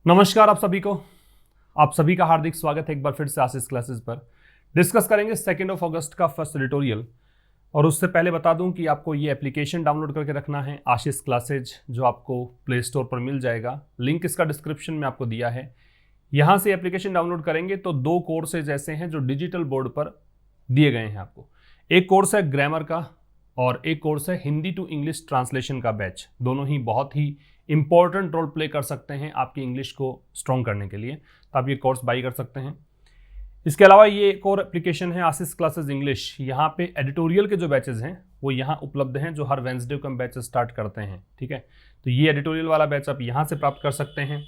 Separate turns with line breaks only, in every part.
नमस्कार आप सभी का हार्दिक स्वागत है एक बार फिर से आशीष क्लासेस पर। डिस्कस करेंगे 2 अगस्त का फर्स्ट एडिटोरियल। और उससे पहले बता दूं कि आपको ये एप्लीकेशन डाउनलोड करके रखना है आशीष क्लासेज, जो आपको प्ले स्टोर पर मिल जाएगा। लिंक इसका डिस्क्रिप्शन में आपको दिया है। यहाँ से एप्लीकेशन डाउनलोड करेंगे तो 2 कोर्सेज ऐसे हैं जो डिजिटल बोर्ड पर दिए गए हैं आपको। एक कोर्स है ग्रामर का और एक कोर्स है हिंदी टू इंग्लिश ट्रांसलेशन का बैच। दोनों ही बहुत ही इंपॉर्टेंट रोल प्ले कर सकते हैं आपकी इंग्लिश को स्ट्रॉन्ग करने के लिए, तो आप ये कोर्स बाई कर सकते हैं। इसके अलावा ये एक और एप्लीकेशन है आशीष क्लासेस इंग्लिश। यहाँ पे एडिटोरियल के जो बैचेज हैं वो यहाँ उपलब्ध हैं, जो हर वेंसडे को हम बैचेज स्टार्ट करते हैं। ठीक है, तो ये एडिटोरियल वाला बैच आप यहाँ से प्राप्त कर सकते हैं।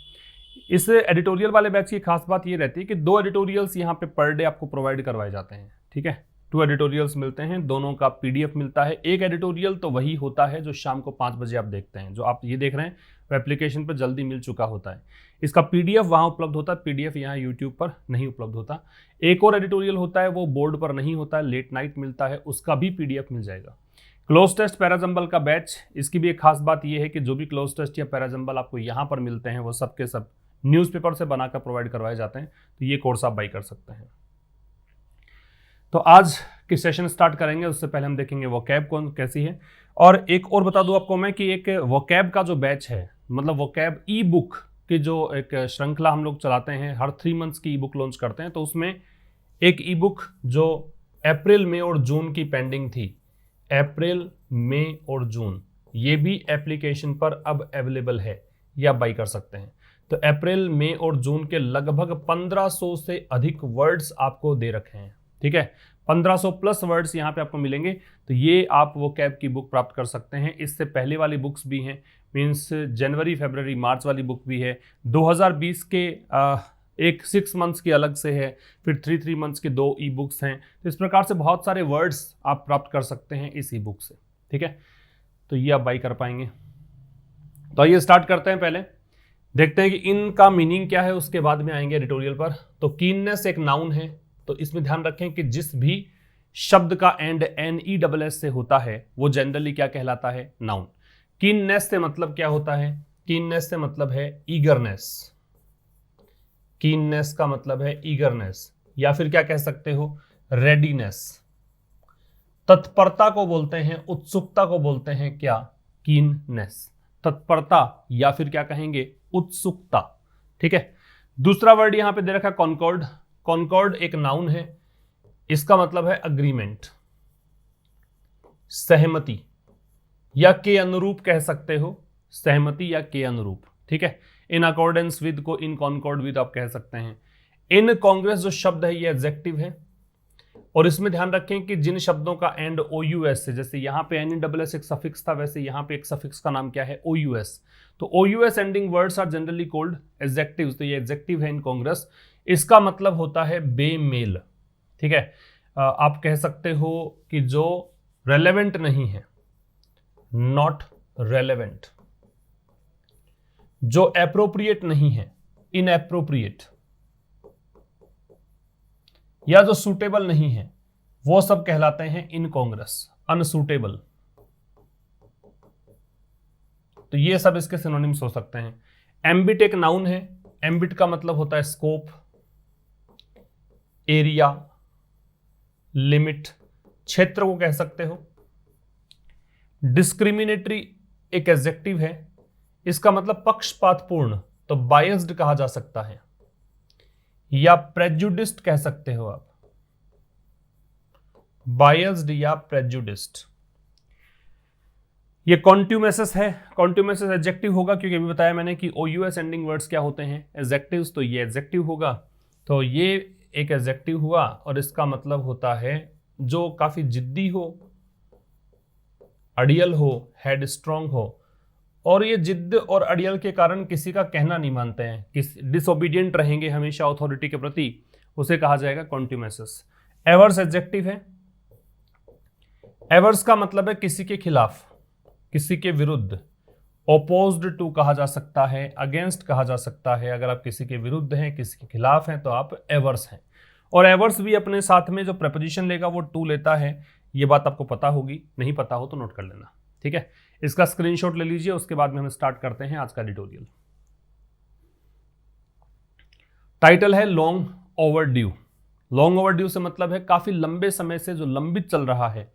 इस एडिटोरियल वाले बैच की खास बात ये रहती है कि 2 एडिटोरियल्स यहाँ पे पर डे आपको प्रोवाइड करवाए जाते हैं। ठीक है, 2 एडिटोरियल्स मिलते हैं, दोनों का पीडीएफ मिलता है। एक एडिटोरियल तो वही होता है जो शाम को 5 बजे आप देखते हैं, जो आप ये देख रहे हैं वो एप्लीकेशन पर जल्दी मिल चुका होता है। इसका पीडीएफ वहाँ उपलब्ध होता है, पीडीएफ यहाँ यूट्यूब पर नहीं उपलब्ध होता। एक और एडिटोरियल होता है, वो बोर्ड पर नहीं होता है, लेट नाइट मिलता है, उसका भी पीडीएफ मिल जाएगा। क्लोज टेस्ट पैराजंबल का बैच, इसकी भी एक खास बात यह है कि जो भी क्लोज टेस्ट या पैराजंबल आपको यहाँ पर मिलते हैं वो सब के सब न्यूज़पेपर से बनाकर प्रोवाइड करवाए जाते हैं, तो ये कोर्स आप बाई कर सकते हैं। तो आज के सेशन स्टार्ट करेंगे, उससे पहले हम देखेंगे वोकैब कौन कैसी है। और एक और बता दूं आपको मैं कि एक वोकैब का जो बैच है, मतलब वोकैब ई बुक की जो एक श्रृंखला हम लोग चलाते हैं, हर 3 मंथ्स की ई बुक लॉन्च करते हैं, तो उसमें एक ई बुक जो अप्रैल मई और जून की पेंडिंग थी, अप्रैल मई और जून, ये भी एप्लीकेशन पर अब अवेलेबल है, या बाई कर सकते हैं। तो अप्रैल मई और जून के लगभग 1500 से अधिक वर्ड्स आपको दे रखे हैं। ठीक है, 1500 प्लस वर्ड्स यहाँ पे आपको मिलेंगे, तो ये आप वो कैब की बुक प्राप्त कर सकते हैं। इससे पहले वाली बुक्स भी हैं, मीन्स जनवरी फरवरी मार्च वाली बुक भी है। 2020 के एक 6 मंथ्स की अलग से है, फिर 3 मंथ्स के 2 ई बुक्स हैं। तो इस प्रकार से बहुत सारे वर्ड्स आप प्राप्त कर सकते हैं इस ई बुक से। ठीक है, तो ये आप बाई कर पाएंगे। तो आइए स्टार्ट करते हैं। पहले देखते हैं कि इनका मीनिंग क्या है, उसके बाद में आएंगे एडिटोरियल पर। तो कीननेस एक नाउन है, तो इसमें ध्यान रखें कि जिस भी शब्द का एंड NESS से होता है वो जनरली क्या कहलाता है, नाउन। कीननेस से मतलब क्या होता है, कीननेस से मतलब है ईगरनेस। कीननेस का मतलब है ईगरनेस, या फिर क्या कह सकते हो, रेडीनेस। तत्परता को बोलते हैं, उत्सुकता को बोलते हैं क्या, कीननेस। तत्परता या फिर क्या कहेंगे, उत्सुकता। ठीक है, दूसरा वर्ड यहां पे दे रखा कॉन्कॉर्ड। कॉन्कॉर्ड एक नाउन है, इसका मतलब है अग्रीमेंट, सहमति, या के अनुरूप कह सकते हो, सहमति या के अनुरूप। ठीक है, इन अकॉर्डेंस विद को इन कॉन्कॉर्ड विद आप कह सकते हैं। इन कांग्रेस जो शब्द है ये एडजेक्टिव है, और इसमें ध्यान रखें कि जिन शब्दों का एंड OUS से, जैसे यहां पे NESS एक सफिक्स था, वैसे यहां पे एक सफिक्स का नाम क्या है, OUS। तो OUS ending words are generally called adjectives, तो ये एडजेक्टिव है इन कांग्रेस। इसका मतलब होता है बेमेल। ठीक है, आप कह सकते हो कि जो रेलेवेंट नहीं है, नॉट रेलेवेंट। जो एप्रोप्रिएट नहीं है, इनएप्रोप्रिएट। या जो सूटेबल नहीं है, वो सब कहलाते हैं इनकॉन्ग्रस, अनसूटेबल। तो ये सब इसके सिनोनिम्स हो सकते हैं। एम्बिट एक नाउन है, एम्बिट का मतलब होता है स्कोप, एरिया, लिमिट, क्षेत्र को कह सकते हो। डिस्क्रिमिनेटरी एक एडजेक्टिव है, इसका मतलब पक्षपातपूर्ण, तो बायस्ड कहा जा सकता है, या प्रेजुडिस्ड कह सकते हो आप, बायस्ड या प्रेजुडिस्ड। ये कॉन्ट्यूमेसिस है, कॉन्ट्यूमेसिस एडजेक्टिव होगा, क्योंकि अभी बताया मैंने कि OUS एंडिंग वर्ड्स क्या होते हैं, एडजेक्टिव्स, तो ये एडजेक्टिव होगा। तो ये एक एडजेक्टिव हुआ, और इसका मतलब होता है जो काफी जिद्दी हो, अड़ियल हो, हेड स्ट्रॉन्ग हो, और ये जिद्द और अड़ियल के कारण किसी का कहना नहीं मानते हैं, डिसोबीडियंट रहेंगे हमेशा अथॉरिटी के प्रति, उसे कहा जाएगा कॉन्ट्यूमेसिस। एवर्स एडजेक्टिव है। एवर्स का मतलब है किसी के खिलाफ, किसी के विरुद्ध। ओपोज्ड टू कहा जा सकता है, अगेंस्ट कहा जा सकता है। अगर आप किसी के विरुद्ध हैं, किसी के खिलाफ हैं, तो आप एवर्स हैं। और एवर्स भी अपने साथ में जो प्रपोजिशन लेगा वो टू लेता है। ये बात आपको पता होगी, नहीं पता हो तो नोट कर लेना। ठीक है, इसका स्क्रीनशॉट ले लीजिए, उसके बाद में हम स्टार्ट करते हैं आज का एडिटोरियल। टाइटल है लॉन्ग ओवरड्यू। लॉन्ग ओवरड्यू से मतलब है काफी लंबे समय से जो लंबित चल रहा है,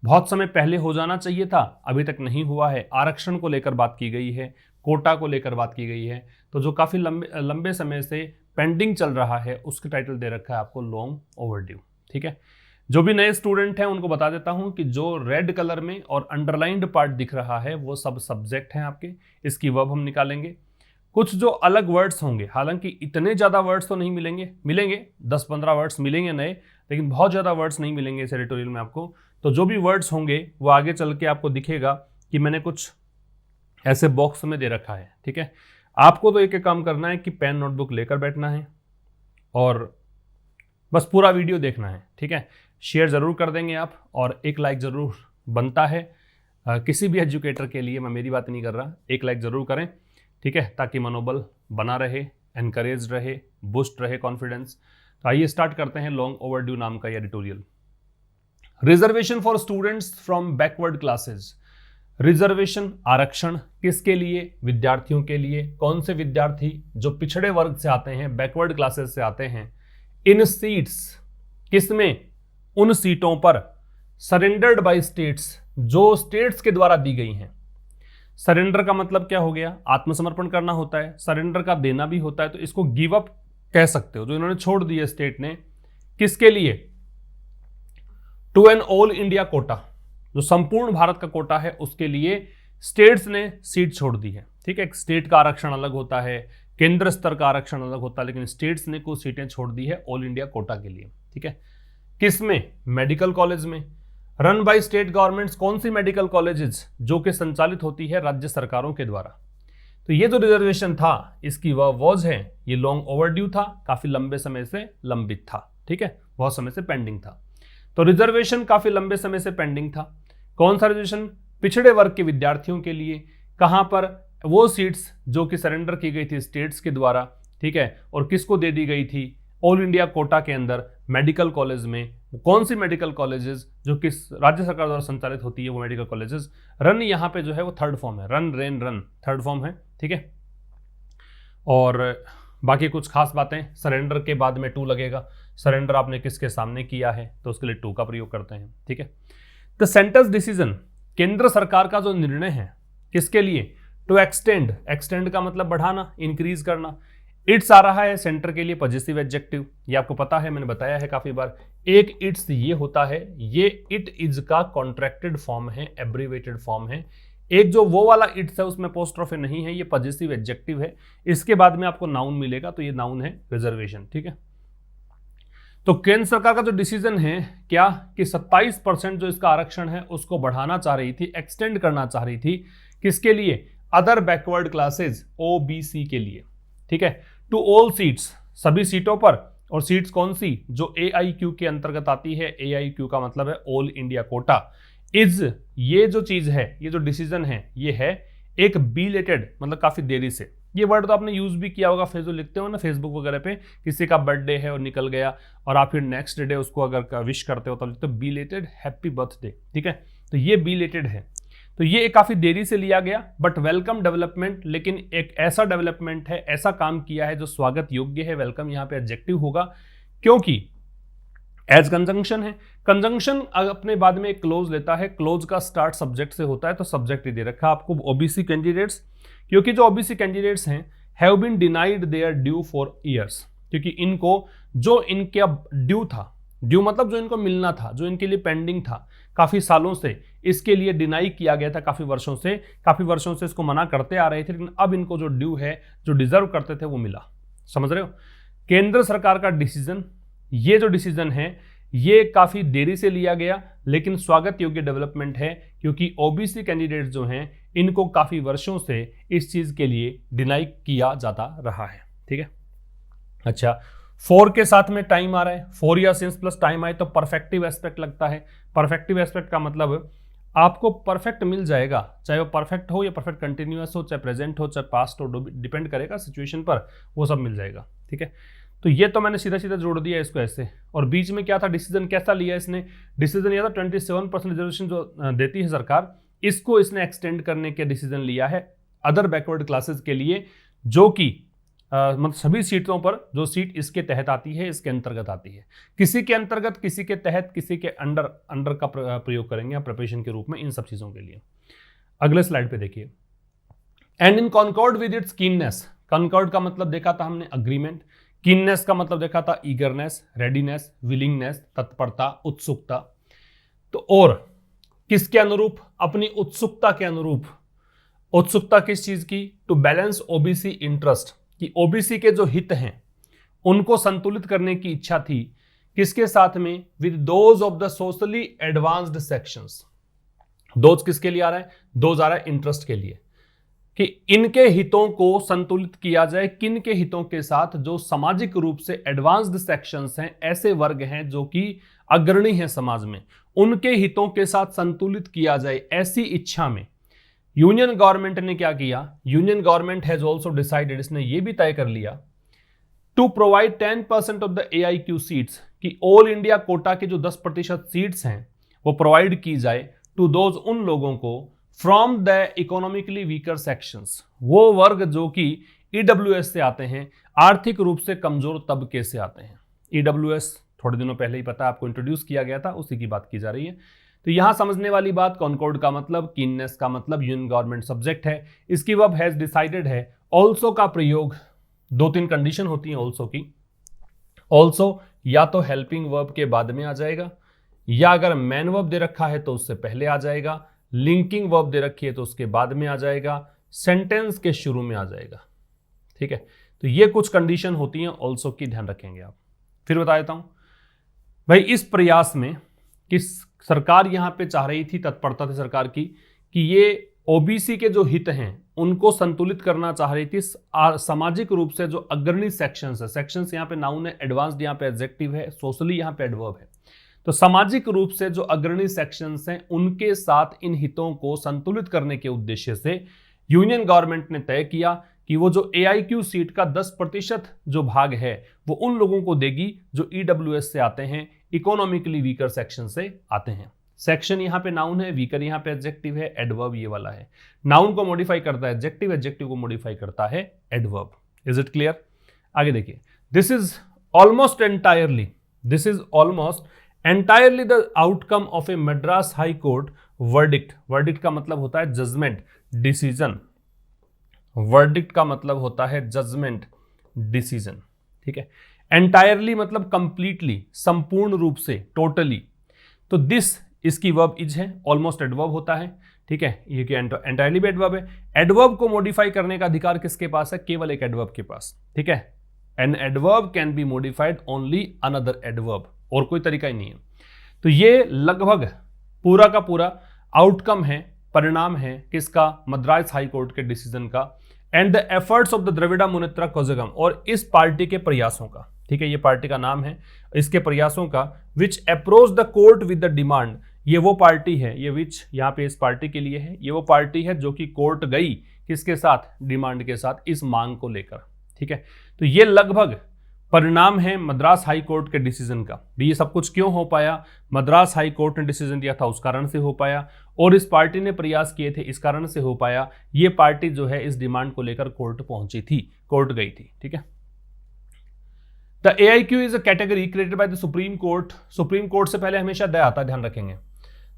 बहुत समय पहले हो जाना चाहिए था, अभी तक नहीं हुआ है। आरक्षण को लेकर बात की गई है, कोटा को लेकर बात की गई है, तो जो काफी लंबे समय से पेंडिंग चल रहा है उसका टाइटल दे रखा है आपको लॉन्ग ओवरड्यू। ठीक है, जो भी नए स्टूडेंट हैं उनको बता देता हूं कि जो रेड कलर में और अंडरलाइंड पार्ट दिख रहा है वो सब सब्जेक्ट हैं आपके, इसकी वर्ब हम निकालेंगे। कुछ जो अलग वर्ड्स होंगे, हालांकि इतने ज़्यादा वर्ड्स तो नहीं मिलेंगे 10-15 वर्ड्स मिलेंगे नए, लेकिन बहुत ज़्यादा वर्ड्स नहीं मिलेंगे इस एडिटोरियल में आपको। तो जो भी वर्ड्स होंगे वो आगे चल के आपको दिखेगा कि मैंने कुछ ऐसे बॉक्स में दे रखा है। ठीक है, आपको तो एक काम करना है कि पेन नोटबुक लेकर बैठना है और बस पूरा वीडियो देखना है। ठीक है, शेयर ज़रूर कर देंगे आप और एक लाइक ज़रूर बनता है किसी भी एजुकेटर के लिए, मैं मेरी बात नहीं कर रहा, एक लाइक ज़रूर करें। ठीक है, ताकि मनोबल बना रहे, एनकरेज रहे, बूस्ट रहे कॉन्फिडेंस। तो आइए स्टार्ट करते हैं लॉन्ग ओवरड्यू नाम का ये editorial. Reservation for students from backward classes. Reservation, आरक्षण किसके लिए? विद्यार्थियों के लिए। कौन से विद्यार्थी? जो पिछड़े वर्ग से आते हैं, बैकवर्ड क्लासेस से आते हैं। इन सीट्स, किसमें? उन सीटों पर सरेंडर्ड बाय स्टेट्स, जो स्टेट्स के द्वारा दी गई हैं। सरेंडर का मतलब क्या हो गया? आत्मसमर्पण करना होता है, सरेंडर का देना भी होता है, तो इसको गिव अप कह सकते हो। जो इन्होंने छोड़ दिया स्टेट ने, किसके लिए? To an all India quota, जो संपूर्ण भारत का कोटा है उसके लिए स्टेट्स ने सीट छोड़ दी है। ठीक है, स्टेट का आरक्षण अलग होता है, केंद्र स्तर का आरक्षण अलग होता है, लेकिन स्टेट्स ने कुछ सीटें छोड़ दी है ऑल इंडिया कोटा के लिए। ठीक है, किसमें? मेडिकल कॉलेज में। रन बाय स्टेट गवर्नमेंट्स, कौन सी मेडिकल कॉलेजेस? जो कि संचालित होती है राज्य सरकारों के द्वारा। तो ये जो रिजर्वेशन था, इसकी वह वॉज है, ये लॉन्ग ओवरड्यू था, काफी लंबे समय से लंबित था। ठीक है, बहुत समय से पेंडिंग था। तो रिजर्वेशन काफी लंबे समय से पेंडिंग था। कौन सा रिजर्वेशन? पिछड़े वर्ग के विद्यार्थियों के लिए। कहां पर? वो सीट्स जो कि सरेंडर की गई थी स्टेट्स के द्वारा। ठीक है, और किसको दे दी गई थी? ऑल इंडिया कोटा के अंदर मेडिकल कॉलेज में। कौन सी मेडिकल कॉलेजेस? जो कि राज्य सरकार द्वारा संचालित होती है वो मेडिकल कॉलेजेस। रन यहाँ पे जो है वो थर्ड फॉर्म है, run rain run third form है। ठीक है, और बाकी कुछ खास बातें, सरेंडर के बाद में टू लगेगा। सरेंडर आपने किसके सामने किया है तो उसके लिए टू का प्रयोग करते हैं। ठीक है, द सेंटर्स डिसीजन, केंद्र सरकार का जो निर्णय है, किसके लिए? टू एक्सटेंड, एक्सटेंड का मतलब बढ़ाना, इंक्रीज करना। इट्स आ रहा है सेंटर के लिए पॉजिटिव एडजेक्टिव, ये आपको पता है, मैंने बताया है काफी बार। एक इट्स ये होता है, ये इट इज का कॉन्ट्रैक्टेड फॉर्म है, एब्रीवेटेड फॉर्म है। एक जो वो वाला इट्स है उसमें पोस्ट्रोफे नहीं है, ये पॉजिटिव एडजेक्टिव है। इसके बाद में आपको नाउन मिलेगा, तो ये नाउन है रिजर्वेशन। ठीक है, तो केंद्र सरकार का जो डिसीजन है क्या कि 27% जो इसका आरक्षण है उसको बढ़ाना चाह रही थी, एक्सटेंड करना चाह रही थी। किसके लिए? अदर बैकवर्ड क्लासेस, ओबीसी के लिए। ठीक है, टू ऑल सीट्स, सभी सीटों पर। और सीट्स कौन सी? जो AIQ के अंतर्गत आती है। AIQ का मतलब है ऑल इंडिया कोटा। इज, ये जो चीज है, ये जो डिसीजन है, ये है एक बिलेटेड, मतलब काफी देरी से। ये वर्ड तो आपने यूज भी किया होगा, फेसबुक लिखते हो ना फेसबुक वगैरह पे, किसी का बर्थडे है और निकल गया और आप फिर नेक्स्ट डे उसको अगर विश करते हो तो लिखते हो बिलेटेड हैप्पी बर्थडे। ठीक है, तो ये बिलेटेड है, तो ये काफी देरी से लिया गया बट वेलकम डेवलपमेंट। लेकिन एक ऐसा डेवलपमेंट है, ऐसा काम किया है जो स्वागत योग्य है। वेलकम यहाँ पे एडजेक्टिव होगा, क्योंकि एज कंजंक्शन है। कंजंक्शन अपने बाद में एक क्लोज लेता है, क्लोज का स्टार्ट सब्जेक्ट से होता है, तो सब्जेक्ट ही दे रखा आपको ओबीसी कैंडिडेट्स। क्योंकि जो ओबीसी कैंडिडेट्स हैं have been denied there due for years, क्योंकि इनको जो इनका ड्यू था, ड्यू मतलब जो इनको मिलना था, जो इनके लिए पेंडिंग था काफी सालों से, इसके लिए डिनाई किया गया था काफी वर्षों से इसको मना करते आ रहे थे, लेकिन अब इनको जो ड्यू है, जो डिजर्व करते थे वो मिला। समझ रहे हो? केंद्र सरकार का डिसीजन, ये जो डिसीजन है ये काफी देरी से लिया गया, लेकिन स्वागत योग्य डेवलपमेंट है, क्योंकि ओबीसी कैंडिडेट्स जो हैं इनको काफी वर्षों से इस चीज के लिए डिनाई किया जाता रहा है। ठीक है, अच्छा, फॉर के साथ में टाइम आ रहा है, फॉर या सिंस प्लस टाइम आए तो परफेक्टिव एस्पेक्ट लगता है। परफेक्टिव एस्पेक्ट का मतलब आपको परफेक्ट मिल जाएगा, चाहे वो परफेक्ट हो या परफेक्ट कंटिन्यूअस हो, चाहे प्रेजेंट हो चाहे पास्ट हो, डिपेंड करेगा सिचुएशन पर, वो सब मिल जाएगा। ठीक है, तो ये तो मैंने सीधा सीधा जोड़ दिया इसको ऐसे। और बीच में क्या था, डिसीजन कैसा लिया इसने? डिसीजन यह था 27% रिजर्वेशन जो देती है सरकार, इसको इसने एक्सटेंड करने के डिसीजन लिया है अदर बैकवर्ड क्लासेस के लिए, जो कि मतलब सभी सीटों पर जो सीट इसके तहत आती है, इसके अंतर्गत आती है। किसी के अंतर्गत, किसी के तहत, किसी के अंडर का प्रयोग करेंगे आप प्रिपरेशन के रूप में इन सब चीज़ों के लिए। अगले स्लाइड पे देखिए, and in concord with its keenness. Concord का मतलब देखा था हमने अग्रीमेंट, कीननेस का मतलब देखा था ईगरनेस, रेडीनेस, विलिंगनेस, तत्परता, उत्सुकता। तो और किसके अनुरूप? अपनी उत्सुकता के अनुरूप। उत्सुकता किस चीज की? टू बैलेंस ओबीसी इंटरेस्ट, कि ओबीसी के जो हित हैं उनको संतुलित करने की इच्छा थी। किसके साथ में? With those of the socially advanced sections. Those किसके लिए आ रहा है? दोज आ रहा है इंटरेस्ट के लिए, कि इनके हितों को संतुलित किया जाए। किन के हितों के साथ? जो सामाजिक रूप से एडवांस्ड सेक्शंस हैं, ऐसे वर्ग हैं जो कि अग्रणी हैं समाज में, उनके हितों के साथ संतुलित किया जाए, ऐसी इच्छा में यूनियन गवर्नमेंट ने क्या किया? Union government has also decided, इसने ये भी तय कर लिया, to provide 10% of the AIQ seats, कि ऑल इंडिया कोटा के जो 10% सीट्स हैं वो प्रोवाइड की जाए टू दोज, उन लोगों को, from the economically weaker sections, वो वर्ग जो कि EWS से आते हैं, आर्थिक रूप से कमजोर तबके से आते हैं। EWS थोड़े दिनों पहले ही पता आपको इंट्रोड्यूस किया गया था, उसी की बात की जा रही है। तो यहां समझने वाली बात, कॉन्कॉर्ड का मतलब, कीननेस का मतलब यूनियन गवर्नमेंट सब्जेक्ट है। इसकी वर्ब हैज डिसाइडेड है। ऑल्सो का प्रयोग, 2-3 कंडीशन होती हैं ऑल्सो की। ऑल्सो या तो हेल्पिंग वर्ब के बाद में आ जाएगा, या अगर मैन वर्ब दे रखा है तो उससे पहले आ जाएगा, लिंकिंग वर्ब दे रखी है तो उसके बाद में आ जाएगा, सेंटेंस के शुरू में आ जाएगा। ठीक है, तो ये कुछ कंडीशन होती हैं ऑल्सो की, ध्यान रखेंगे आप। फिर बता देता हूं भाई, इस प्रयास में कि सरकार यहां पे चाह रही थी, तत्परता थी सरकार की, कि ये ओबीसी के जो हित हैं उनको संतुलित करना चाह रही थी। सामाजिक रूप से जो अग्रणी सेक्शंस है, सेक्शंस यहां पे नाउन है, एडवांस्ड यहां पे एडजेक्टिव है, सोशली यहां पे एडवर्ब है। तो सामाजिक रूप से जो अग्रणी सेक्शंस हैं उनके साथ इन हितों को संतुलित करने के उद्देश्य से यूनियन गवर्नमेंट ने तय किया कि वो जो AIQ सीट का 10% जो भाग है वो उन लोगों को देगी जो EWS से आते हैं, इकोनॉमिकली वीकर सेक्शन से आते हैं। सेक्शन यहां पे नाउन है, वीकर यहां पे एडजेक्टिव है, एडवर्ब ये वाला है। नाउन को मॉडिफाई करता है एडजेक्टिव, एडजेक्टिव को मॉडिफाई करता है एडवर्ब। Is it clear? आगे देखिए, this is almost entirely the outcome of A Madras high court verdict. Verdict का मतलब होता है जजमेंट, डिसीजन। वर्डिक्ट का मतलब होता है जजमेंट, डिसीजन। ठीक है, एंटायरली मतलब कंप्लीटली, संपूर्ण रूप से, टोटली। तो दिस, इसकी वर्ब इज है, ऑलमोस्ट एडवर्ब होता है। ठीक है, ये क्या एंटायरली भी एडवर्ब है। एडवर्ब को मॉडिफाई करने का अधिकार किसके पास है? केवल एक एडवर्ब के पास। ठीक है, an adverb can be modified only another adverb, और कोई तरीका ही नहीं है। तो ये लगभग पूरा का पूरा आउटकम है, परिणाम है किसका? मद्रास हाई कोर्ट के डिसीजन का, and the efforts of the Dravida Munnetra Kazhagam, और इस पार्टी के प्रयासों का। ठीक है, ये पार्टी का नाम है, इसके प्रयासों का, which approach the court with the demand. ये वो पार्टी है, ये विच यहाँ पे इस पार्टी के लिए है, ये वो पार्टी है जो कि कोर्ट गई किसके साथ? डिमांड के साथ, इस मांग को लेकर। ठीक है, तो ये लगभग परिणाम है मद्रास हाई कोर्ट के डिसीजन का। भी ये सब कुछ क्यों हो पाया? मद्रास हाई कोर्ट ने डिसीजन दिया था उस कारण से हो पाया, और इस पार्टी ने प्रयास किए थे इस कारण से हो पाया। ये पार्टी जो है इस डिमांड को लेकर कोर्ट पहुंची थी, कोर्ट गई थी। ठीक है, the AIQ is a category created by the supreme court. Supreme court से पहले हमेशा द आता है, ध्यान रखेंगे।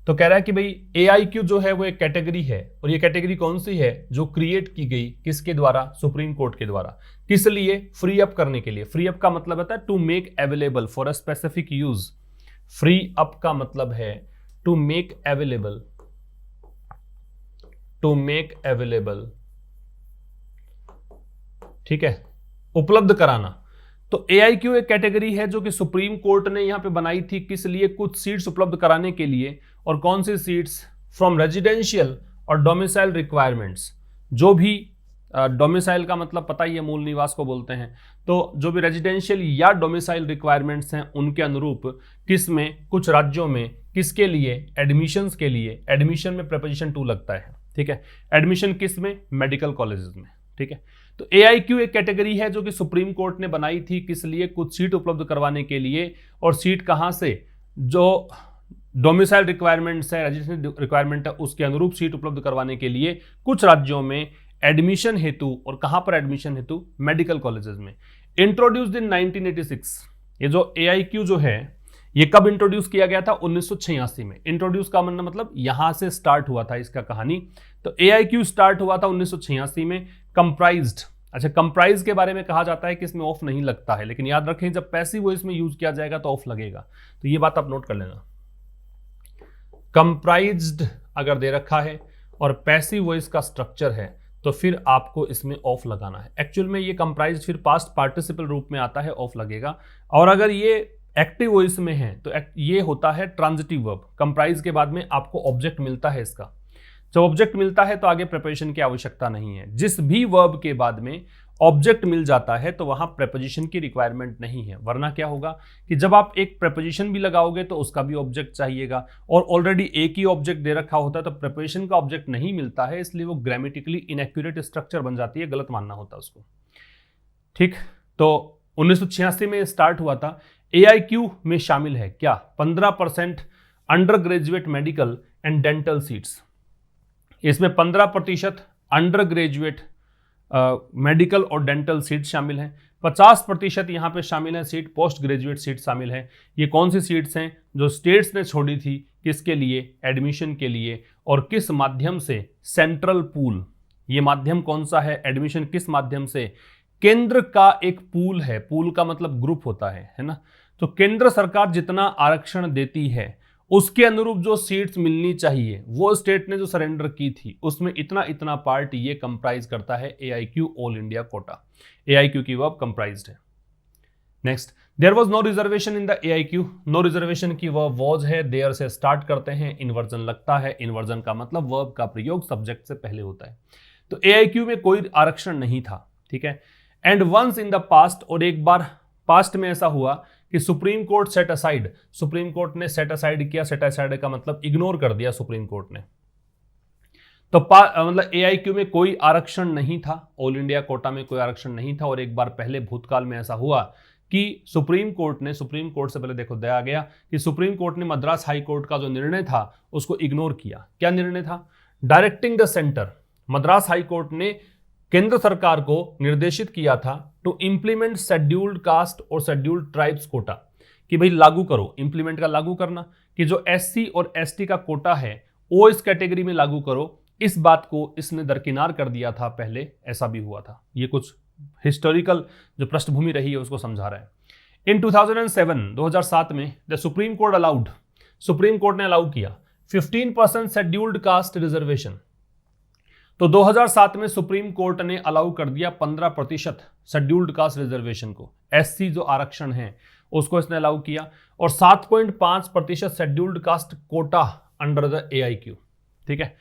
तो कह रहा है कि भाई AIQ जो है वो एक कैटेगरी है, और ये कैटेगरी कौन सी है? जो क्रिएट की गई किसके द्वारा? सुप्रीम कोर्ट के द्वारा। किस लिए? फ्री अप करने के लिए। फ्री अप का मतलब होता है to make available for a specific use. Free up का मतलब है to make available, to make available. ठीक है, उपलब्ध कराना। तो AIQ एक कैटेगरी है जो कि सुप्रीम कोर्ट ने यहां पे बनाई थी, किस लिए? कुछ सीट्स उपलब्ध कराने के लिए। और कौन सी सीट्स? फ्रॉम रेजिडेंशियल और डोमिसाइल रिक्वायरमेंट्स। जो भी डोमिसाइल का मतलब पता ही है, मूल निवास को बोलते हैं। तो जो भी रेजिडेंशियल या डोमिसाइल रिक्वायरमेंट्स हैं उनके अनुरूप किस में? कुछ राज्यों में। किसके लिए? एडमिशंस के लिए। एडमिशन में प्रीपोजिशन टू लगता है। ठीक है, एडमिशन किस में? मेडिकल कॉलेजेस में। ठीक है, तो AIQ एक कैटेगरी है जो कि सुप्रीम कोर्ट ने बनाई थी, किस लिए? कुछ सीट उपलब्ध करवाने के लिए। और सीट कहां से? जो डोमिसाइल रिक्वायरमेंट्स है, रेजिडेंशियल रिक्वायरमेंट है, उसके अनुरूप सीट उपलब्ध करवाने के लिए कुछ राज्यों में एडमिशन हेतु, और कहां पर एडमिशन हेतु? मेडिकल कॉलेजेस में। Introduced in 1986। ये जो AIQ जो है ये कब इंट्रोड्यूस किया गया था? 1986 में। इंट्रोड्यूस का मतलब यहां से स्टार्ट हुआ था इसका कहानी। तो AIQ स्टार्ट हुआ था 1986 में। कंप्राइज्ड, अच्छा कंप्राइज के बारे में कहा जाता है कि इसमें ऑफ नहीं लगता है, लेकिन याद रखें जब पैसिव वॉइस में यूज किया जाएगा तो ऑफ लगेगा, तो ये बात आप नोट कर लेना। कंप्राइज्ड अगर दे रखा है और पैसिव वॉइस का स्ट्रक्चर है तो फिर आपको इसमें ऑफ लगाना है। एक्चुअल में ये कंप्राइज्ड फिर पास्ट पार्टिसिपल रूप में आता है, ऑफ लगेगा। और अगर ये एक्टिव वॉइस में है तो ये होता है ट्रांजिटिव वर्ब। कंप्राइज के बाद में आपको ऑब्जेक्ट मिलता है इसका। जब ऑब्जेक्ट मिलता है तो आगे प्रेपोजिशन की आवश्यकता नहीं है। जिस भी वर्ब के बाद में ऑब्जेक्ट मिल जाता है तो वहां प्रेपोजिशन की रिक्वायरमेंट नहीं है, वरना क्या होगा कि जब आप एक प्रेपोजिशन भी लगाओगे तो उसका भी ऑब्जेक्ट चाहिएगा, और ऑलरेडी एक ही ऑब्जेक्ट दे रखा होता है तो प्रेपोजिशन का ऑब्जेक्ट नहीं मिलता है, इसलिए वो ग्रामेटिकली इनएक्यूरेट स्ट्रक्चर बन जाती है, गलत मानना होता है उसको। ठीक, तो 1986 में स्टार्ट हुआ था। AIQ में शामिल है क्या? 15% under graduate medical and dental seats. इसमें 15% अंडर ग्रेजुएट मेडिकल और डेंटल सीट शामिल हैं। 50% यहाँ पे शामिल है सीट पोस्ट ग्रेजुएट सीट शामिल है। ये कौन सी सीट्स हैं? जो स्टेट्स ने छोड़ी थी, किसके लिए? एडमिशन के लिए। और किस माध्यम से? Central pool. ये माध्यम कौन सा है? एडमिशन किस माध्यम से? केंद्र का एक पूल है, पूल का मतलब ग्रुप होता है ना। तो केंद्र सरकार जितना आरक्षण देती है उसके अनुरूप जो सीट्स मिलनी चाहिए वो स्टेट ने जो सरेंडर की थी उसमें इतना इतना पार्ट ये कंप्राइज करता है AIQ all India quota. AIQ की वर्ब कंप्राइज्ड है। Next, there was no reservation in the AIQ। No reservation की वर्ब वाज है, देयर से स्टार्ट करते हैं, इन्वर्जन लगता है। इन्वर्जन का मतलब वर्ब का प्रयोग सब्जेक्ट से पहले होता है। तो AIQ में कोई आरक्षण नहीं था, ठीक है। And once in the past, और एक बार पास्ट में ऐसा हुआ कि Supreme Court set aside, Supreme Court ने सेट असाइड किया। सेट असाइड का मतलब इग्नोर कर दिया सुप्रीम कोर्ट ने। तो मतलब AIQ में कोई आरक्षण नहीं था, ऑल इंडिया कोटा में कोई आरक्षण नहीं था। और एक बार पहले भूतकाल में ऐसा हुआ कि सुप्रीम कोर्ट से पहले देखो दया गया कि सुप्रीम कोर्ट ने मद्रास हाई कोर्ट का जो निर्णय था उसको इग्नोर किया। क्या निर्णय था? Directing the centre. Madras high court ने केंद्र सरकार को निर्देशित किया था टू इंप्लीमेंट शेड्यूल्ड कास्ट और शेड्यूल्ड ट्राइब्स कोटा, कि भाई लागू करो, इंप्लीमेंट का लागू करना, कि जो SC और ST का कोटा है वो इस कैटेगरी में लागू करो। इस बात को इसने दरकिनार कर दिया था पहले, ऐसा भी हुआ था। ये कुछ हिस्टोरिकल जो पृष्ठभूमि रही है उसको समझा रहा है। इन 2007 में द सुप्रीम कोर्ट ने अलाउ किया 15% शेड्यूल्ड कास्ट रिजर्वेशन। तो 2007 में सुप्रीम कोर्ट ने अलाउ कर दिया 15% शेड्यूल्ड कास्ट रिजर्वेशन को। SC जो आरक्षण है उसको इसने अलाउ किया, और 7.5% scheduled caste quota under the AIQ, ठीक है।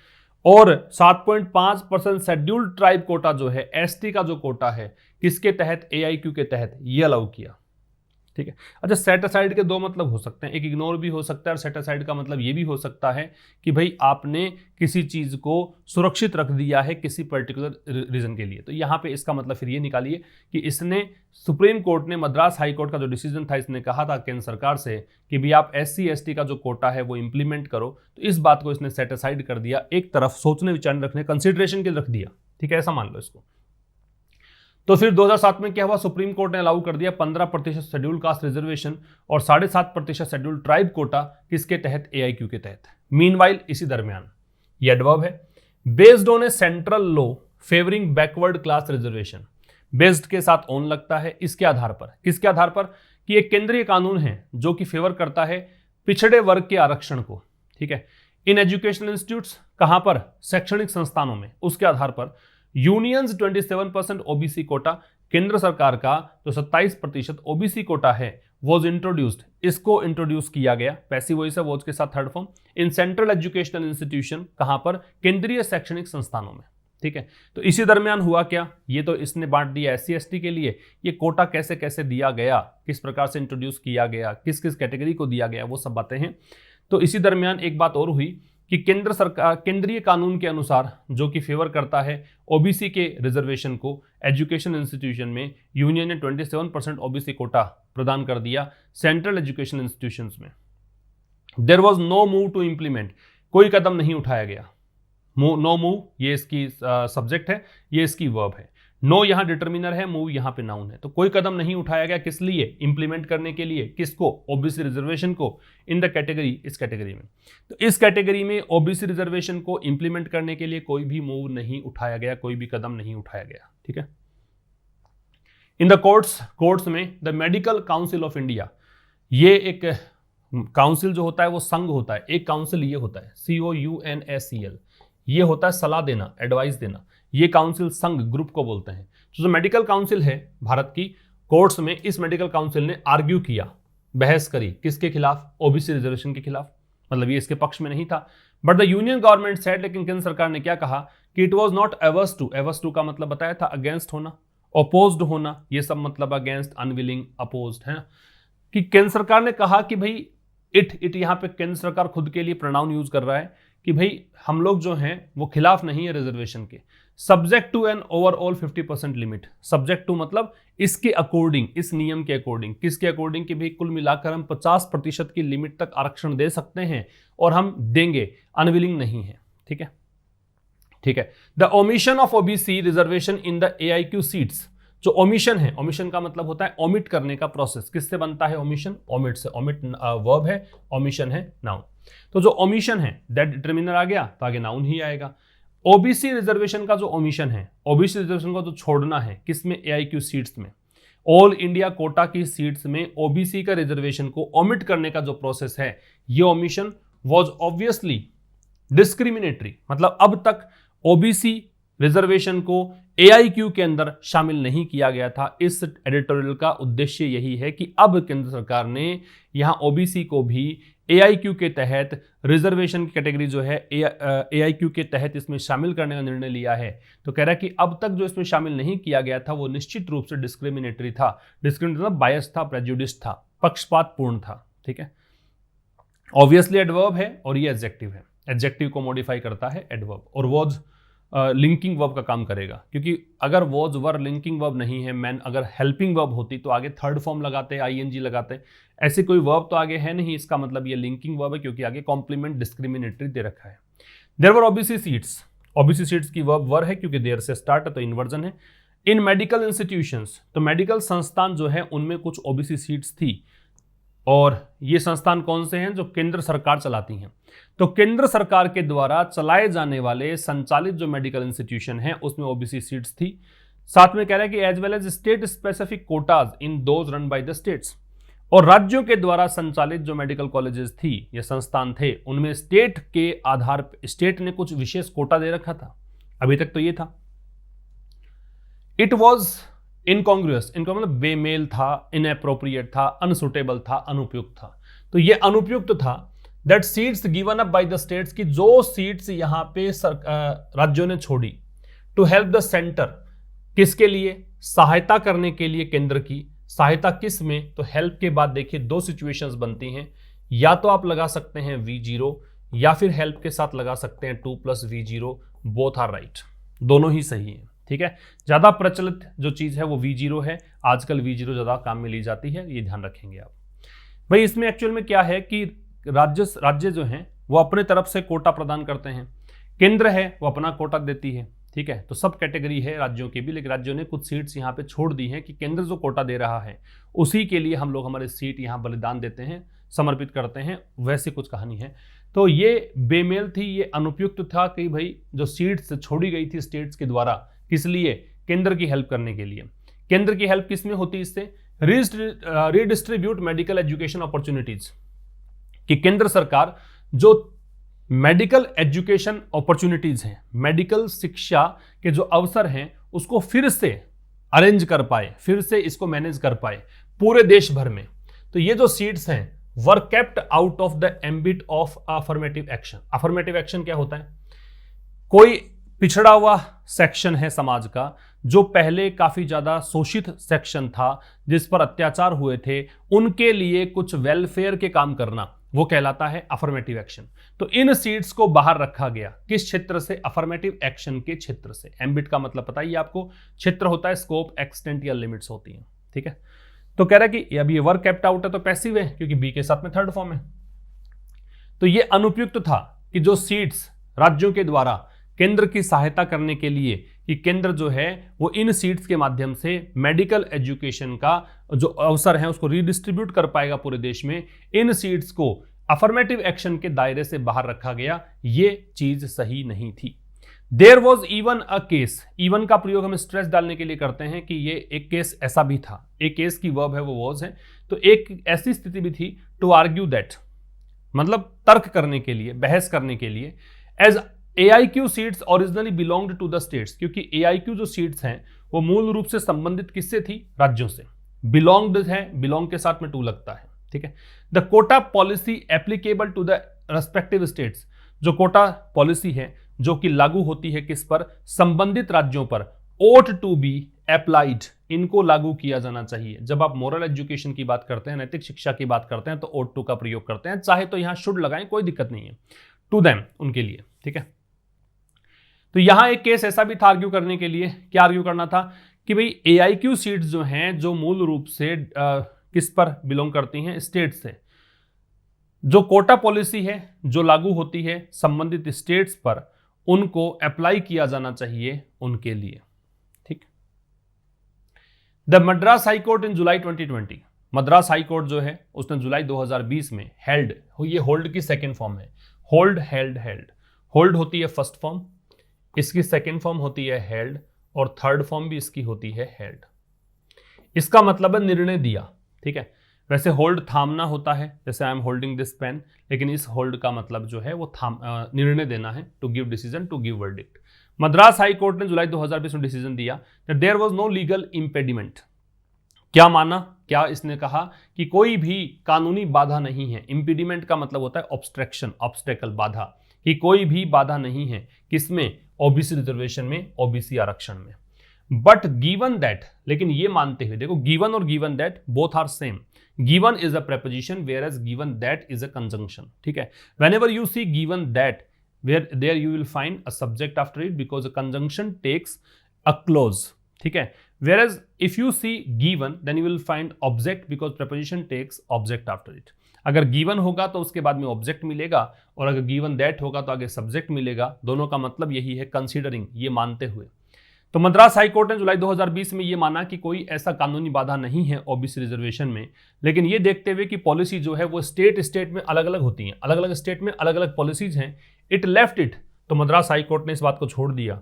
और 7.5% शेड्यूल्ड ट्राइब कोटा जो है, ST का जो कोटा है, किसके तहत? AIQ के तहत ये अलाउ किया, ठीक है। अच्छा, सेट असाइड के दो मतलब हो सकते हैं, एक इग्नोर भी हो सकता है, और सेट असाइड का मतलब ये भी हो सकता है कि भाई आपने किसी चीज को सुरक्षित रख दिया है किसी पर्टिकुलर रीजन के लिए। तो यहां पे इसका मतलब फिर ये निकालिए कि इसने सुप्रीम कोर्ट ने मद्रास हाई कोर्ट का जो डिसीजन था, इसने कहा था केंद्र सरकार से कि भाई आप SC ST का जो कोटा है वो इंप्लीमेंट करो। तो इस बात को इसने सेट असाइड कर दिया, एक तरफ सोचने विचारने रखने कंसिडरेशन के लिए रख दिया, ठीक है, ऐसा मान लो इसको। तो फिर 2007 में क्या हुआ? सुप्रीम कोर्ट ने अलाउ कर दिया 15% शेड्यूल्ड कास्ट रिजर्वेशन और 7.5% शेड्यूल्ड ट्राइब कोटा, किसके तहत? AIQ के तहत। मीनवाइल, इसी दरमियान, ये एडवर्ब है, based on A central law favouring backward class reservation. Based के साथ ऑन लगता है, इसके आधार पर। किसके आधार पर? कि एक केंद्रीय कानून है जो कि फेवर करता है पिछड़े वर्ग के आरक्षण को, ठीक है। इन एजुकेशनल इंस्टीट्यूट्स, कहां पर? शैक्षणिक संस्थानों में। उसके आधार पर यूनियंस 27% OBC कोटा, केंद्र सरकार का जो 27% OBC कोटा है वॉज इंट्रोड्यूस्ड, इसको इंट्रोड्यूस किया गया। पैसिव वॉइस है, वॉज के साथ third form. In central educational institution, कहां पर? केंद्रीय शैक्षणिक संस्थानों में, ठीक है। तो इसी दरमियान हुआ क्या? ये तो इसने बांट दिया SC ST के लिए, ये कोटा कैसे कैसे दिया गया, किस प्रकार से इंट्रोड्यूस किया गया, किस किस कैटेगरी को दिया गया, वो सब बातें हैं। तो इसी दरमियान एक बात और हुई कि केंद्र सरकार केंद्रीय कानून के अनुसार जो कि फेवर करता है OBC के रिजर्वेशन को, एजुकेशन इंस्टीट्यूशन में यूनियन ने 27% OBC कोटा प्रदान कर दिया सेंट्रल एजुकेशन इंस्टीट्यूशंस में। There was no move to implement, कोई कदम नहीं उठाया गया। नो मूव ये इसकी सब्जेक्ट है, ये इसकी वर्ब है। नो यहां डिटर्मिनर है, मूव यहां पे नाउन है। तो कोई कदम नहीं उठाया गया, किस लिए? इंप्लीमेंट करने के लिए। किसको? ओबीसी रिजर्वेशन को, इन द कैटेगरी, इस कैटेगरी में। तो इस कैटेगरी में ओबीसी रिजर्वेशन को इंप्लीमेंट करने के लिए कोई भी मूव नहीं उठाया गया, कोई भी कदम नहीं उठाया गया। ठीक है। इन द कोर्ट्स में the medical council of India, ये एक काउंसिल जो होता है वो संघ होता है। एक काउंसिल ये होता है COUNSIL, ये होता है सलाह देना, एडवाइस देना। ये काउंसिल संघ, ग्रुप को बोलते हैं। तो जो मेडिकल काउंसिल है भारत की कोर्ट्स में, इस मेडिकल काउंसिल ने आर्ग्यू किया, बहस करी, किसके खिलाफ? ओबीसी रिजर्वेशन के खिलाफ। मतलब ये इसके पक्ष में नहीं था। But the union government said, लेकिन केंद्र सरकार ने क्या कहा कि it was not averse to, averse to का मतलब बताया था अगेंस्ट होना, अपोज्ड होना, ये सब मतलब अगेंस्ट, अनविलिंग, अपोज्ड है। कि केंद्र सरकार ने कहा कि भाई इट यहां पे केंद्र सरकार खुद के लिए प्रोनाउन यूज कर रहा है कि भाई हम लोग जो हैं वो खिलाफ नहीं है रिजर्वेशन के। Subject to an overall 50% limit, subject to मतलब इसके अकॉर्डिंग, इस नियम के अकॉर्डिंग। किसके अकॉर्डिंग? कि भाई कुल मिलाकर हम 50% की लिमिट तक आरक्षण दे सकते हैं और हम देंगे, अनविलिंग नहीं है। ठीक है, ठीक है। The omission of OBC reservation in the AIQ seats, जो ओमिशन है, ओमिशन का मतलब होता है ओमिट करने का प्रोसेस। किससे बनता है ओमिशन? ओमिट से। ओमिट वर्ब है, ओमिशन है नाउन। तो जो ओमिशन है, दैट डिटर्मिनर आ गया तो आगे नाउन ही आएगा। ओबीसी रिजर्वेशन का जो ओमिशन है, ओबीसी रिजर्वेशन को जो छोड़ना है, किसमें? AIQ सीट्स में। ऑल इंडिया कोटा की सीट्स में ओबीसी का रिजर्वेशन को ओमिट करने का जो प्रोसेस है, ये ओमिशन वॉज ऑब्वियसली डिस्क्रिमिनेटरी। मतलब अब तक ओबीसी रिजर्वेशन को AIQ के अंदर शामिल नहीं किया गया था। इस एडिटोरियल का उद्देश्य यही है कि अब केंद्र सरकार ने यहां ओबीसी को भी AIQ के तहत, रिजर्वेशन की कैटेगरी जो है AIQ के तहत इसमें शामिल करने का निर्णय लिया है। तो कह रहा है कि अब तक जो इसमें शामिल नहीं किया गया था वो निश्चित रूप से डिस्क्रिमिनेटरी था। डिस्क्रिमिनेटरी मतलब बायस था, प्रेजुडिस था, पक्षपात पूर्ण था। ठीक है। ऑब्वियसली एडवर्ब है और ये एडजेक्टिव है। एडजेक्टिव को मॉडिफाई करता है एडवर्ब, और वॉज लिंकिंग वर्ब का काम करेगा। क्योंकि अगर वॉज वर लिंकिंग वर्ब नहीं है, मैन अगर हेल्पिंग वर्ब होती तो आगे थर्ड फॉर्म लगाते, ING लगाते। ऐसे कोई वर्ब तो आगे है नहीं, इसका मतलब ये लिंकिंग वर्ब है क्योंकि आगे कॉम्प्लीमेंट डिस्क्रिमिनेटरी दे रखा है। There were OBC seats, OBC seats की वर्ब वर है क्योंकि देयर से स्टार्ट है तो इन्वर्जन है। इन मेडिकल इंस्टीट्यूशंस, तो मेडिकल संस्थान जो है उनमें कुछ ओबीसी सीट्स थी। और ये संस्थान कौन से हैं? जो केंद्र सरकार चलाती हैं। तो केंद्र सरकार के द्वारा चलाए जाने वाले संचालित जो मेडिकल इंस्टीट्यूशन है उसमें ओबीसी सीट्स थी। साथ में कह रहा है कि as well as state specific quotas in those run by the states, और राज्यों के द्वारा संचालित जो मेडिकल कॉलेजेस थी या संस्थान थे उनमें स्टेट के आधार पर स्टेट ने कुछ विशेष कोटा दे रखा था। अभी तक तो ये था। इट वॉज इनकॉन्ग्रुअस, इनको मतलब बेमेल था, इनएप्रोप्रिएट था, अनसुटेबल था, अनुपयुक्त था। तो ये अनुपयुक्त था। That seats given up by the states, की जो सीट्स यहां पे राज्यों ने छोड़ी, टू हेल्प द सेंटर, किसके लिए? सहायता करने के लिए केंद्र की। सहायता किस में? तो हेल्प के बाद देखिए दो सिचुएशंस बनती हैं, या तो आप लगा सकते हैं V0 या फिर हेल्प के साथ लगा सकते हैं 2 + V0, बोथ आर राइट, दोनों ही सही है। ठीक है। ज्यादा प्रचलित जो चीज है वो V0 है, आजकल V0 ज्यादा काम में ली जाती है, ये ध्यान रखेंगे आप। भाई इसमें एक्चुअल में क्या है कि राज्य जो हैं वो अपने तरफ से कोटा प्रदान करते हैं, केंद्र है वो अपना कोटा देती है। ठीक है। तो सब कैटेगरी है राज्यों की भी, लेकिन राज्यों ने कुछ सीट्स यहाँ पे छोड़ दी हैं कि केंद्र जो कोटा दे रहा है उसी के लिए हम लोग हमारे सीट यहाँ बलिदान देते हैं, समर्पित करते हैं, वैसी कुछ कहानी है। तो ये बेमेल थी, ये अनुपयुक्त था कि भाई जो सीट्स छोड़ी गई थी स्टेट्स के द्वारा, किस लिए? केंद्र की हेल्प करने के लिए। केंद्र की हेल्प किस में होती? इससे रीडिस्ट्रीब्यूट मेडिकल एजुकेशन अपॉर्चुनिटीज, कि केंद्र सरकार जो मेडिकल एजुकेशन अपॉर्चुनिटीज हैं, मेडिकल शिक्षा के जो अवसर हैं उसको फिर से अरेंज कर पाए, फिर से इसको मैनेज कर पाए पूरे देश भर में। तो ये जो सीट्स हैं वर kept out of the ambit of affirmative action. Affirmative action क्या होता है? कोई पिछड़ा हुआ सेक्शन है समाज का, जो पहले काफी ज्यादा शोषित सेक्शन था, जिस पर अत्याचार हुए थे, उनके लिए कुछ वेलफेयर के काम करना, वो कहलाता है अफर्मेटिव एक्शन। तो इन सीट्स को बाहर रखा गया, किस क्षेत्र से? अफर्मेटिव एक्शन के क्षेत्र से। एम्बिट का मतलब पता ही आपको, क्षेत्र होता है, स्कोप, एक्सटेंट या लिमिट्स होती हैं। ठीक है। तो कह रहा है कि अब ये वर्क केप्ट आउट है तो पैसिव है क्योंकि बी के साथ में थर्ड फॉर्म है। तो ये अनुपयुक्त था कि जो सीट्स राज्यों के द्वारा केंद्र की सहायता करने के लिए कि केंद्र जो है वो इन सीट्स के माध्यम से मेडिकल एजुकेशन का जो अवसर है उसको रीडिस्ट्रीब्यूट कर पाएगा पूरे देश में, इन सीट्स को अफर्मेटिव एक्शन के दायरे से बाहर रखा गया। ये चीज सही नहीं थी। There was even a case, even का प्रयोग हम स्ट्रेस डालने के लिए करते हैं कि ये एक केस ऐसा भी था, एक केस की वर्ब है वो वॉज है, तो एक ऐसी स्थिति भी थी टू आर्ग्यू दैट, मतलब तर्क करने के लिए, बहस करने के लिए, as AIQ seats originally belonged to the states, क्योंकि AIQ जो सीट्स हैं वो मूल रूप से संबंधित किससे थी? राज्यों से। बिलोंग्ड है, बिलोंग के साथ में टू लगता है, ठीक है। The quota policy applicable to the respective states, जो कोटा पॉलिसी है जो कि लागू होती है किस पर? संबंधित राज्यों पर। ought टू बी अप्लाइड, इनको लागू किया जाना चाहिए। जब आप मोरल एजुकेशन की बात करते हैं, नैतिक शिक्षा की बात करते हैं, तो ought टू का प्रयोग करते हैं, चाहे तो यहां शुड लगाएं, कोई दिक्कत नहीं है, टू देम, उनके लिए, ठीक है। तो यहां एक केस ऐसा भी था आर्ग्यू करने के लिए, क्या आर्ग्यू करना था कि भाई AIQ सीट्स जो हैं जो मूल रूप से किस पर बिलोंग करती हैं? स्टेट से। जो कोटा पॉलिसी है जो लागू होती है संबंधित स्टेट्स पर, उनको अप्लाई किया जाना चाहिए उनके लिए, ठीक। The Madras high court in July 2020, Madras high court जो है उसने जुलाई 2020 में हेल्ड, ये होल्ड की सेकेंड फॉर्म है, होल्ड, हेल्ड, हेल्ड। होल्ड होती है फर्स्ट फॉर्म, इसकी सेकेंड फॉर्म होती है हेल्ड, और थर्ड फॉर्म भी इसकी होती है हेल्ड। इसका मतलब है निर्णय दिया, ठीक है। वैसे होल्ड थामना होता है, जैसे I am holding this pen, लेकिन इस होल्ड का मतलब जो है वो निर्णय देना है, to give decision, to give verdict. Madras high court ने जुलाई 2020 में डिसीजन दिया that there was no legal impediment. क्या माना? क्या इसने कहा कि कोई भी कानूनी बाधा नहीं है। इंपीडिमेंट का मतलब होता है ऑब्स्ट्रक्शन, ऑब्स्टेकल, बाधा, कि कोई भी बाधा नहीं है किसमें? ओबीसी रिजर्वेशन में, ओबीसी आरक्षण में। बट गिवन दैट, लेकिन ये मानते हुए, देखो गिवन और given that both are same. Given is a preposition whereas given that is a conjunction, ठीक है। whenever you see given that, there you will find a subject after it because a conjunction takes a clause, ठीक है। whereas if you see given then you will find object because preposition takes object after it। अगर given होगा तो उसके बाद में object मिलेगा, और अगर given that होगा तो आगे subject मिलेगा। दोनों का मतलब यही है, considering, ये मानते हुए। तो मद्रास हाई कोर्ट ने जुलाई 2020 में ये माना कि कोई ऐसा कानूनी बाधा नहीं है ओबीसी रिजर्वेशन में, लेकिन ये देखते हुए कि पॉलिसी जो है वो स्टेट में अलग अलग होती हैं, अलग अलग स्टेट में अलग अलग पॉलिसीज हैं, इट लेफ्ट इट, तो मद्रास हाई कोर्ट ने इस बात को छोड़ दिया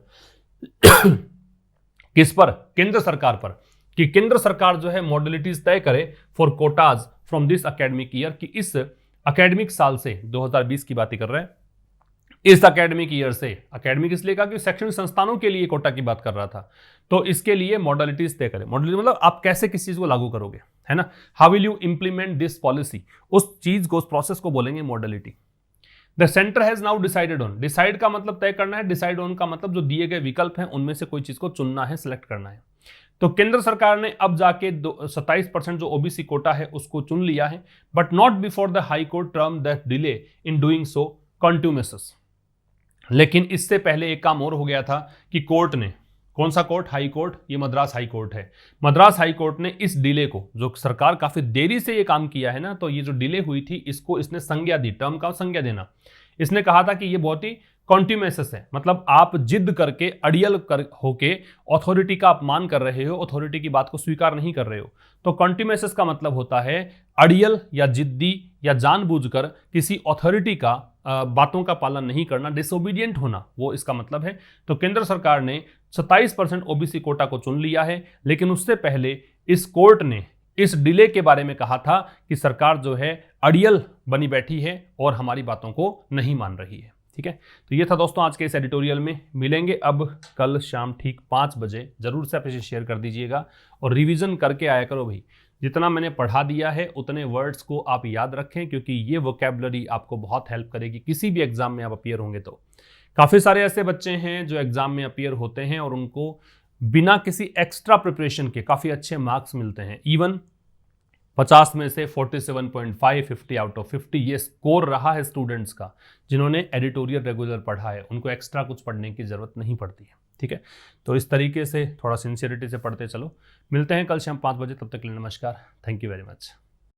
किस पर? केंद्र सरकार पर, कि केंद्र सरकार जो है मॉडलिटीज तय करे for Kota's from this academic year, कि इस अकेडमिक साल से, 2020 की बात कर रहे हैं, इस अकेडमिक ईयर से, अकेडमिक इसलिए कहा कि शैक्षणिक संस्थानों के लिए कोटा की बात कर रहा था, तो इसके लिए मॉडलिटीज तय करें। मॉडलिटी मतलब आप कैसे किस चीज को लागू करोगे, है ना। How will you implement this policy, उस चीज को, उस प्रोसेस को बोलेंगे modality. The centre has now decided on, decide का मतलब तय करना है, डिसाइड ऑन का मतलब जो दिए गए विकल्प हैं उनमें से कोई चीज को चुनना है, सिलेक्ट करना है। तो केंद्र सरकार ने अब जाके 27% जो ओबीसी कोटा है उसको चुन लिया है, but not before the high court term that delay in doing so contumacious. लेकिन इससे पहले एक काम और हो गया था कि कोर्ट ने, कौन सा कोर्ट? हाई कोर्ट, ये मद्रास हाई कोर्ट है। मद्रास हाई कोर्ट ने इस डिले को, जो सरकार काफी देरी से ये काम किया है ना, तो ये जो डिले हुई थी इसको इसने संज्ञा दी, टर्म का संज्ञा देना। इसने कहा था कि ये बहुत ही कॉन्ट्यूमेसस है, मतलब आप जिद करके, अड़ियल होके अथॉरिटी का अपमान कर रहे हो, अथॉरिटी की बात को स्वीकार नहीं कर रहे हो। तो कॉन्ट्यूमेसस का मतलब होता है अड़ियल या जिद्दी या जानबूझकर किसी अथॉरिटी का बातों का पालन नहीं करना, डिसोबीडियंट होना, वो इसका मतलब है। तो केंद्र सरकार ने 27% ओबीसी कोटा को चुन लिया है, लेकिन उससे पहले इस कोर्ट ने इस डिले के बारे में कहा था कि सरकार जो है अड़ियल बनी बैठी है और हमारी बातों को नहीं मान रही है, ठीक है। तो ये था दोस्तों आज के इस एडिटोरियल में। मिलेंगे अब कल शाम ठीक 5 बजे। जरूर से आप इसे शेयर कर दीजिएगा और रिवीजन करके आया करो भाई। जितना मैंने पढ़ा दिया है उतने वर्ड्स को आप याद रखें, क्योंकि ये वोकैबुलरी आपको बहुत हेल्प करेगी किसी भी एग्जाम में आप अपीयर होंगे तो। काफ़ी सारे ऐसे बच्चे हैं जो एग्जाम में अपीयर होते हैं और उनको बिना किसी एक्स्ट्रा प्रिपरेशन के काफ़ी अच्छे मार्क्स मिलते हैं। इवन 50 में से 47.5, 50 आउट ऑफ 50 ये स्कोर रहा है स्टूडेंट्स का, जिन्होंने एडिटोरियल रेगुलर पढ़ा है। उनको एक्स्ट्रा कुछ पढ़ने की ज़रूरत नहीं पड़ती है, ठीक है। तो इस तरीके से थोड़ा सिंसियरिटी से पढ़ते चलो। मिलते हैं कल शाम 5 बजे, तब तक के लिए नमस्कार। Thank you very much.